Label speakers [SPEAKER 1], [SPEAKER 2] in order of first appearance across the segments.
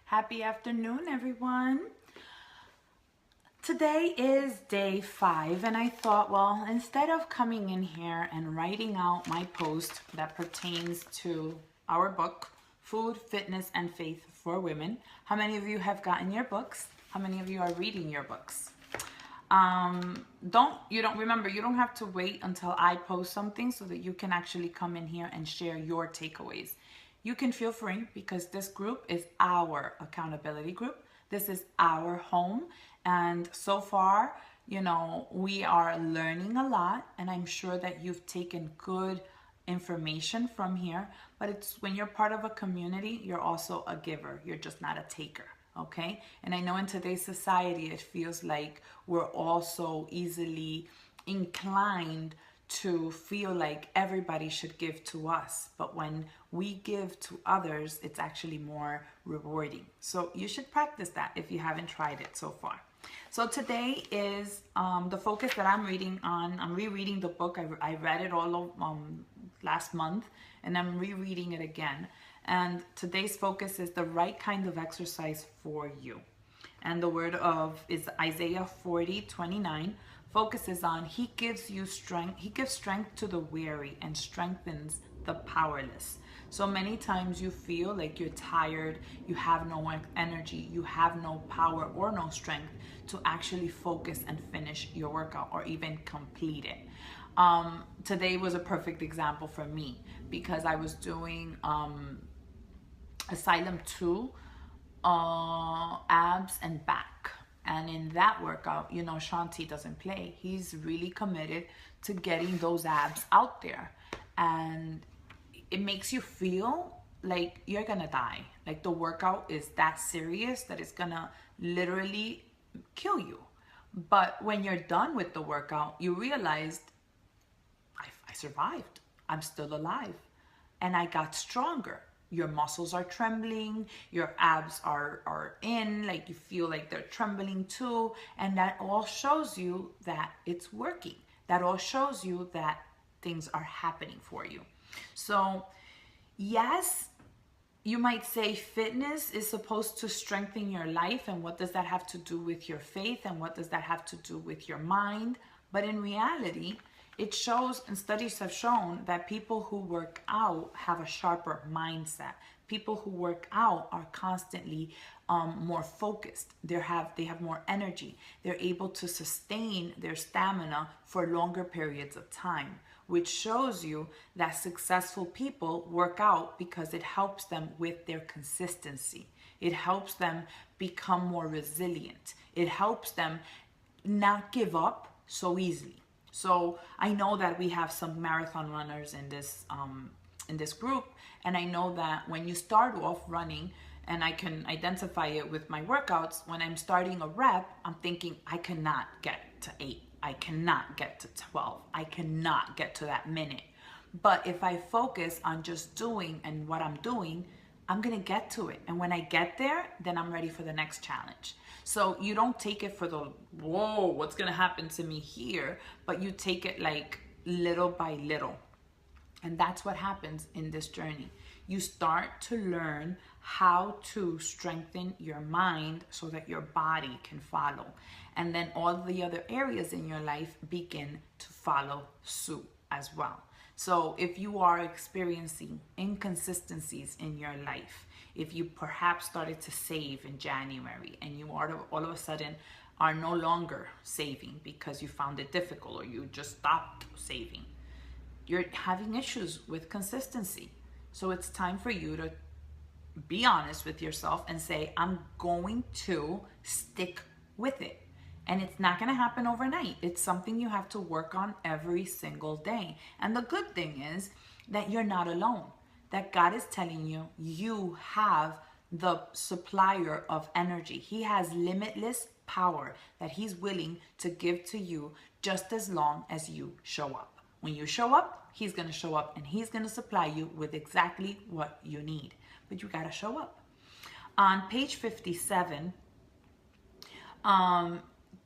[SPEAKER 1] Happy afternoon, everyone. Today is day 5, and I thought, well, instead of coming in here and writing out my post that pertains to our book, Food, Fitness, and Faith for Women, how many of you have gotten your books? How many of you are reading your books? You don't have to wait until I post something so that you can actually come in here and share your takeaways. You can feel free because this group is our accountability group. This is our home. And so far, we are learning a lot, and I'm sure that you've taken good information from here. But it's when you're part of a community, you're also a giver. You're just not a taker. Okay. And I know in today's society, it feels like we're all so easily inclined to feel like everybody should give to us. But when we give to others, it's actually more rewarding. So you should practice that if you haven't tried it so far. So today is the focus that I'm reading on. I'm rereading the book. I read it all last month, and I'm rereading it again. And today's focus is the right kind of exercise for you. And the word of is Isaiah 40:29. Focuses on he gives you strength. He gives strength to the weary and strengthens the powerless. So many times you feel like you're tired, you have no energy, you have no power or no strength to actually focus and finish your workout or even complete it. Today was a perfect example for me because I was doing Asylum 2 abs and back. And in that workout, Shanti doesn't play. He's really committed to getting those abs out there. And it makes you feel like you're going to die. Like the workout is that serious that it's going to literally kill you. But when you're done with the workout, you realized I survived. I'm still alive. And I got stronger. Your muscles are trembling, your abs are in, like you feel like they're trembling too. And that all shows you that it's working. That all shows you that things are happening for you. So yes, you might say fitness is supposed to strengthen your life. And what does that have to do with your faith? And what does that have to do with your mind? But in reality, it shows, and studies have shown, that people who work out have a sharper mindset. People who work out are constantly more focused. They have more energy. They're able to sustain their stamina for longer periods of time, which shows you that successful people work out because it helps them with their consistency. It helps them become more resilient. It helps them not give up so easily. So I know that we have some marathon runners in this group, and I know that when you start off running, and I can identify it with my workouts, when I'm starting a rep, I'm thinking I cannot get to 8, I cannot get to 12, I cannot get to that minute. But if I focus on just doing and what I'm doing, I'm gonna get to it. And when I get there, then I'm ready for the next challenge. So you don't take it for the, whoa, what's gonna happen to me here? But you take it like little by little. And that's what happens in this journey. You start to learn how to strengthen your mind so that your body can follow. And then all the other areas in your life begin to follow suit as well. So if you are experiencing inconsistencies in your life, if you perhaps started to save in January and you are all of a sudden are no longer saving because you found it difficult or you just stopped saving, you're having issues with consistency. So it's time for you to be honest with yourself and say, I'm going to stick with it. And it's not going to happen overnight. It's something you have to work on every single day. And the good thing is that you're not alone. That God is telling you, you have the supplier of energy. He has limitless power that he's willing to give to you just as long as you show up. When you show up, he's going to show up and he's going to supply you with exactly what you need. But you got to show up. On page 57,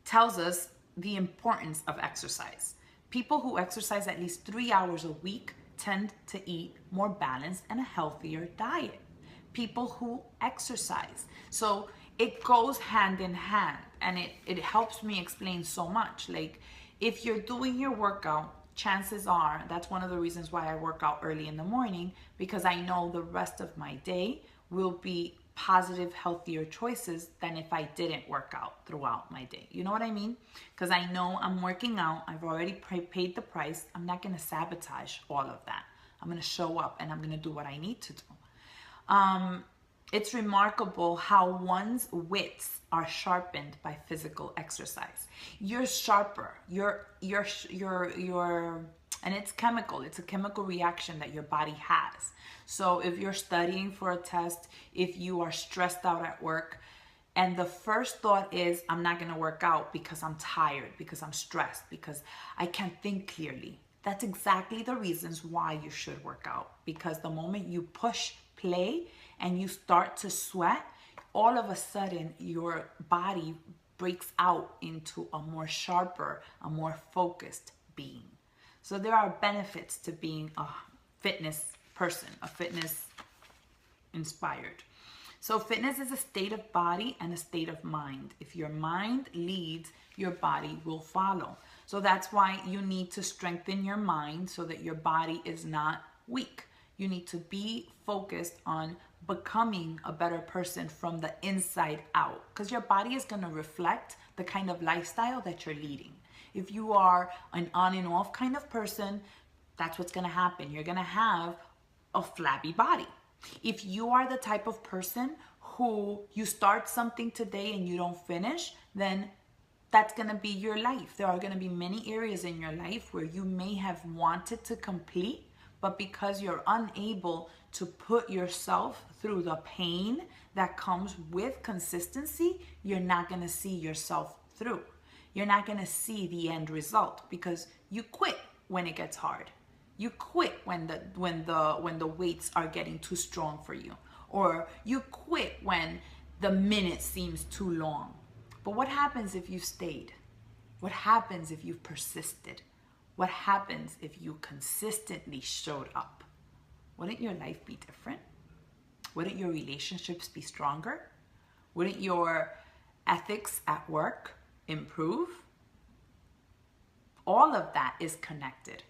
[SPEAKER 1] tells us the importance of exercise. People who exercise at least 3 hours a week tend to eat more balanced and a healthier diet. people who exercise. So it goes hand in hand, and it helps me explain so much. Like, if you're doing your workout, chances are that's one of the reasons why I work out early in the morning, because I know the rest of my day will be positive, healthier choices than if I didn't work out throughout my day. You know what I mean? Because I know I'm working out, I've already paid the price. I'm not going to sabotage all of that. I'm going to show up and I'm going to do what I need to do. It's remarkable how one's wits are sharpened by physical exercise. You're sharper. And it's chemical. It's a chemical reaction that your body has. So if you're studying for a test, if you are stressed out at work, and the first thought is, I'm not going to work out because I'm tired, because I'm stressed, because I can't think clearly. That's exactly the reasons why you should work out. Because the moment you push play and you start to sweat, all of a sudden your body breaks out into a more sharper, a more focused being. So there are benefits to being a fitness person, a fitness inspired. So fitness is a state of body and a state of mind. If your mind leads, your body will follow. So that's why you need to strengthen your mind so that your body is not weak. You need to be focused on becoming a better person from the inside out, because your body is going to reflect the kind of lifestyle that you're leading. If you are an on and off kind of person, that's what's going to happen. You're going to have a flabby body. If you are the type of person who you start something today and you don't finish, then that's going to be your life. There are going to be many areas in your life where you may have wanted to complete, but because you're unable to put yourself through the pain that comes with consistency, you're not going to see yourself through. You're not going to see the end result because you quit when it gets hard. You quit when the weights are getting too strong for you, or you quit when the minute seems too long. But what happens if you stayed? What happens if you persisted? What happens if you consistently showed up? Wouldn't your life be different? Wouldn't your relationships be stronger? Wouldn't your ethics at work improve? All of that is connected.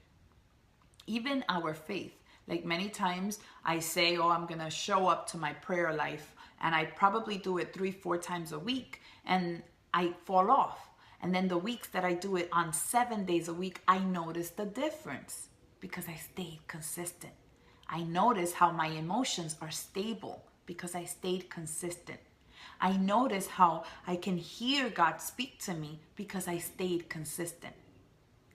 [SPEAKER 1] Even our faith. Like, many times I say, oh, I'm going to show up to my prayer life, and I probably do it 3-4 times a week, and I fall off. And then the weeks that I do it on 7 days a week, I notice the difference because I stayed consistent. I notice how my emotions are stable because I stayed consistent. I notice how I can hear God speak to me because I stayed consistent.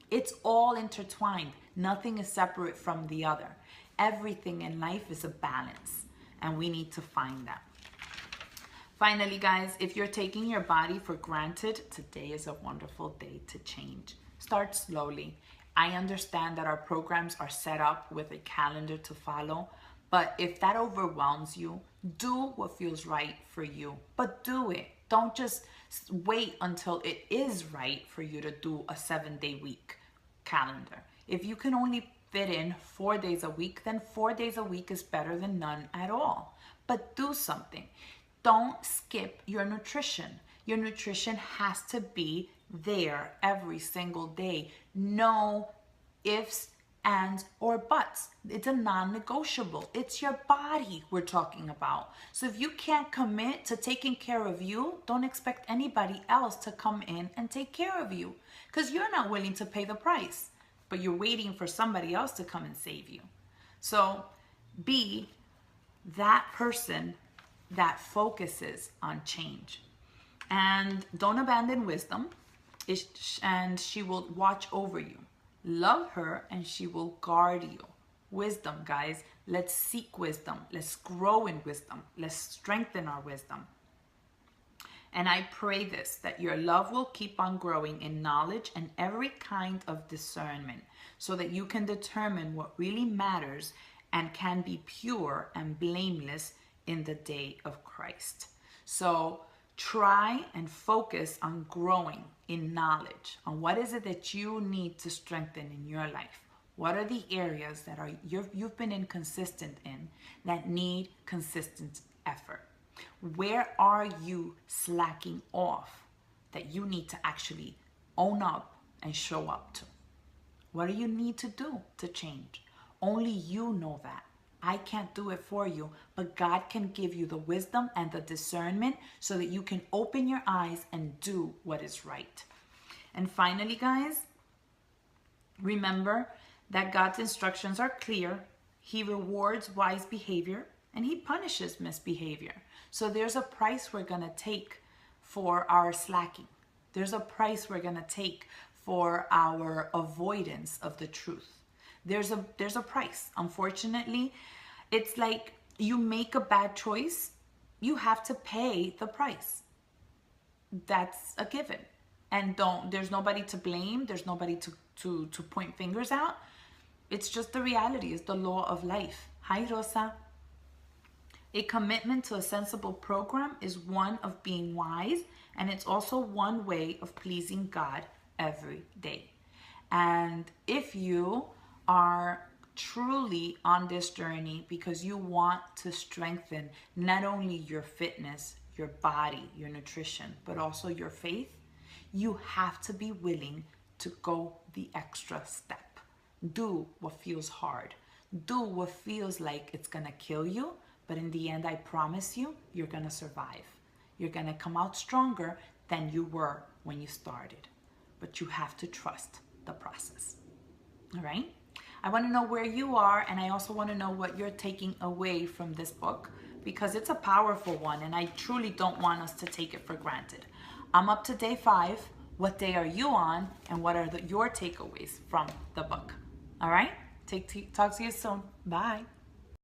[SPEAKER 1] It's all intertwined. Nothing is separate from the other. Everything in life is a balance, and we need to find that. Finally, guys, if you're taking your body for granted, today is a wonderful day to change. Start slowly. I understand that our programs are set up with a calendar to follow, but if that overwhelms you, do what feels right for you, but do it. Don't just wait until it is right for you to do a 7-day week calendar. If you can only fit in 4 days a week, then 4 days a week is better than none at all. But do something. Don't skip your nutrition. Your nutrition has to be there every single day. No ifs, ands, or buts. It's a non-negotiable. It's your body we're talking about. So if you can't commit to taking care of you, don't expect anybody else to come in and take care of you, because you're not willing to pay the price, but you're waiting for somebody else to come and save you. So be that person that focuses on change. And don't abandon wisdom, and she will watch over you. Love her and she will guard you. Wisdom, guys. Let's seek wisdom. Let's grow in wisdom. Let's strengthen our wisdom. And I pray this, that your love will keep on growing in knowledge and every kind of discernment, so that you can determine what really matters and can be pure and blameless in the day of Christ. So try and focus on growing in knowledge, on what is it that you need to strengthen in your life. What are the areas that you've been inconsistent in that need consistent effort? Where are you slacking off that you need to actually own up and show up to? What do you need to do to change? Only you know that. I can't do it for you, but God can give you the wisdom and the discernment so that you can open your eyes and do what is right. And finally, guys, remember that God's instructions are clear. He rewards wise behavior and he punishes misbehavior. So there's a price we're going to take for our slacking. There's a price we're going to take for our avoidance of the truth. There's a price. Unfortunately, it's like you make a bad choice, you have to pay the price. That's a given. And there's nobody to blame. There's nobody to point fingers out. It's just the reality. It's the law of life. Hi, Rosa. A commitment to a sensible program is one of being wise, and it's also one way of pleasing God every day. And if you are truly on this journey because you want to strengthen not only your fitness, your body, your nutrition, but also your faith, you have to be willing to go the extra step. Do what feels hard. Do what feels like it's gonna kill you, but in the end, I promise you, you're gonna survive. You're gonna come out stronger than you were when you started. But you have to trust the process. All right? I want to know where you are, and I also want to know what you're taking away from this book, because it's a powerful one and I truly don't want us to take it for granted. I'm up to day 5. What day are you on, and what are your takeaways from the book? All right? Talk to you soon. Bye.